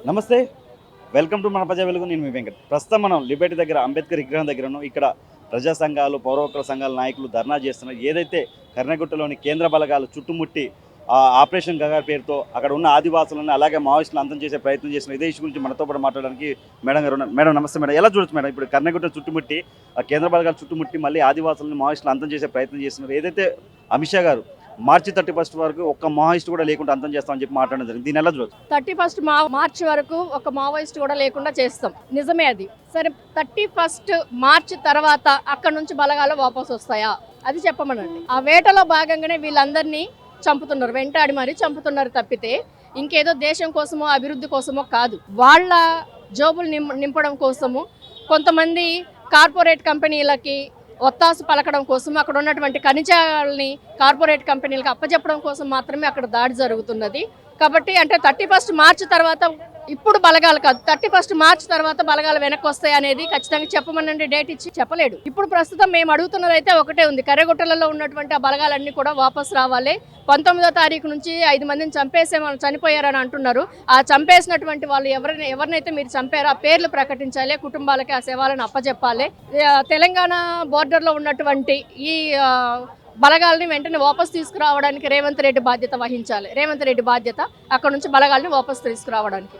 నమస్తే, welcome to మన ప్రజా వెలుగు. నేను మీ వెంకట్. ప్రస్తుతం మనం లిబర్టీ దగ్గర అంబేద్కర్ విగ్రహం దగ్గర ఉన్నాం. ఇక్కడ ప్రజా సంఘాలు, పౌర హక్కుల సంఘాల నాయకులు ధర్నా చేస్తున్నారు. ఏదైతే కర్ణగుట్టలోని కేంద్ర బలగాలు చుట్టుముట్టి ఆపరేషన్ గగార్ పేరుతో అక్కడ ఉన్న ఆదివాసులను అలాగే మావోయిస్టులు అంతం చేసే ప్రయత్నం చేస్తున్నారు. ఇదే ఇష్యూ గురించి మనతో పాటు మాట్లాడడానికి మేడం గారు ఉన్నారు. మేడం నమస్తే. మేడం, ఎలా చూడొచ్చు మేడం ఇప్పుడు కర్ణగుట్ట చుట్టుముట్టి కేంద్ర బలగాలు చుట్టుముట్టి మళ్ళీ ఆదివాసులను మావోయిస్టులు అంతం చేసే ప్రయత్నం చేస్తున్నారు. ఏదైతే అమిత్ షా గారు మార్చి 31 వరకు ఒక్క మావోయిస్ట్ కూడా లేకుండా అంతం చేస్తామని చెప్పి మాట్లాడడం జరిగింది. దీని ఎలా చూడొచ్చు? 31 మార్చ్ వరకు ఒక మావోయిస్ట్ కూడా లేకుండా చేస్తాం, నిజమే అది. సరే, 31 మార్చ్ తర్వాత అక్కడ నుంచి బలగాలు వాపసు వస్తాయా అది చెప్పమనండి. ఆ వేటలో భాగంగానే వీళ్ళందరినీ చంపుతున్నారు, వెంటాడి మరీ చంపుతున్నారు తప్పితే ఇంకేదో దేశం కోసమో అభివృద్ధి కోసమో కాదు. వాళ్ళ జోబులు నింపడం కోసము కొంతమంది కార్పొరేట్ కంపెనీలకి ఒత్తాసు పలకడం కోసం, అక్కడ ఉన్నటువంటి ఖనిజాలని కార్పొరేట్ కంపెనీలకు అప్పచెప్పడం కోసం మాత్రమే అక్కడ దాడి జరుగుతున్నది. కాబట్టి అంటే 31 మార్చి తర్వాత ఇప్పుడు బలగాలు కాదు, 31 మార్చి తర్వాత బలగాలు వెనక్కి వస్తాయి అనేది ఖచ్చితంగా చెప్పమనండి. డేట్ ఇచ్చి చెప్పలేడు. ఇప్పుడు ప్రస్తుతం మేము అడుగుతున్నది అయితే ఒకటే ఉంది, కర్రెగుట్టలలో ఉన్నటువంటి ఆ బలగాలన్నీ కూడా వాపసు రావాలి. 19వ తారీఖు నుంచి 5 మందిని చనిపోయారని అంటున్నారు. ఆ చంపేసినటువంటి వాళ్ళు ఎవరినైతే మీరు చంపారో ఆ పేర్లు ప్రకటించాలి, కుటుంబాలకి ఆ శవాలను అప్పచెప్పాలి. తెలంగాణ బోర్డర్లో ఉన్నటువంటి ఈ బలగాల్ని వెంటనే వాపసు తీసుకురావడానికి రేవంత్ రెడ్డి బాధ్యత వహించాలి. రేవంత్ రెడ్డి బాధ్యత అక్కడ నుంచి బలగాల్ని వాపసు తీసుకురావడానికి.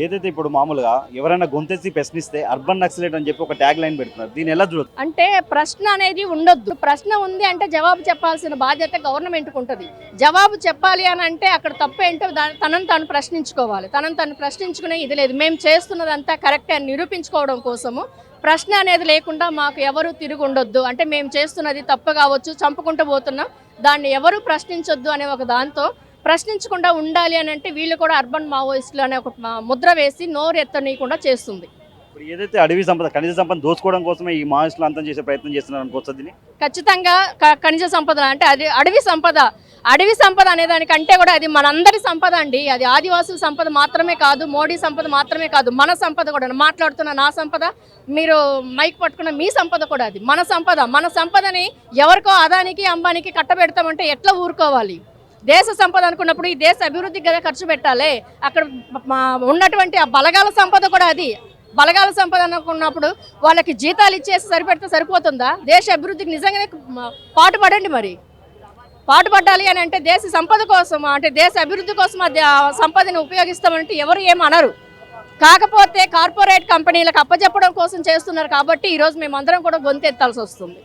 ఏదైతే ఇప్పుడు మామూలుగా ఎవరైనా గొంతెత్తి ప్రశ్నిస్తే అర్బన్ నక్సలైట్ అని చెప్పి ఒక ట్యాగ్ లైన్ పెడుతున్నారు. దీన్ని ఎలా చూడొచ్చు? అంటే ప్రశ్న అనేది ఉండొద్దు. ప్రశ్న ఉంది అంటే జవాబు చెప్పాల్సిన బాధ్యత గవర్నమెంట్కి ఉంటుంది. జవాబు చెప్పాలి అని అంటే అక్కడ తప్పేంటో తనను తాను ప్రశ్నించుకోవాలి. తనను తాను ప్రశ్నించుకునే ఇది లేదు. మేము చేస్తున్నదంతా కరెక్ట్ అని నిరూపించుకోవడం కోసము ప్రశ్న అనేది లేకుండా మాకు ఎవరు తిరిగి ఉండొద్దు, అంటే మేము చేస్తున్నది తప్పు కావచ్చు, చంపుకుంటూ పోతున్నాం, దాన్ని ఎవరు ప్రశ్నించొద్దు అనే ఒక దాంతో ప్రశ్నించకుండా ఉండాలి అని అంటే వీళ్ళు కూడా అర్బన్ మావోయిస్టులు అనే ఒక ముద్ర వేసి నోరు ఎత్తనీయకుండా చేస్తుంది. ఇప్పుడు ఏదైతే అడవి సంపద, ఖనిజ సంపద దోచుకోవడం కోసమే ఈ మావోయిస్టులు అంతం చేసే ప్రయత్నం చేస్తున్నారు అనుకోవచ్చు. దీన్ని ఖచ్చితంగా ఖనిజ సంపద అంటే అది అడవి సంపద. అడవి సంపద అనే దానికంటే కూడా అది మనందరి సంపద అండి. అది ఆదివాసుల సంపద మాత్రమే కాదు, మోడీ సంపద మాత్రమే కాదు, మన సంపద కూడా. మాట్లాడుతున్న నా సంపద, మీరు మైక్ పట్టుకున్న మీ సంపద కూడా అది మన సంపద. మన సంపదని ఎవరికో అదానికి అంబానికి కట్టబెడతామంటే ఎట్లా ఊరుకోవాలి? దేశ సంపద అనుకున్నప్పుడు ఈ దేశ అభివృద్ధికి కదా ఖర్చు పెట్టాలి. అక్కడ ఉన్నటువంటి ఆ బలగాల సంపద కూడా అది. బలగాల సంపద అనుకున్నప్పుడు వాళ్ళకి జీతాలు ఇచ్చేసి సరిపెడితే సరిపోతుందా? దేశ అభివృద్ధికి నిజంగానే పాటుపడండి. మరి పాటుపడాలి అని అంటే దేశ సంపద కోసం, అంటే దేశ అభివృద్ధి కోసం ఆ సంపదను ఉపయోగిస్తామంటే ఎవరు ఏమనరు. కాకపోతే కార్పొరేట్ కంపెనీలకు అప్పచెప్పడం కోసం చేస్తున్నారు కాబట్టి ఈరోజు మేమందరం కూడా గొంతెత్తాల్సి వస్తుంది.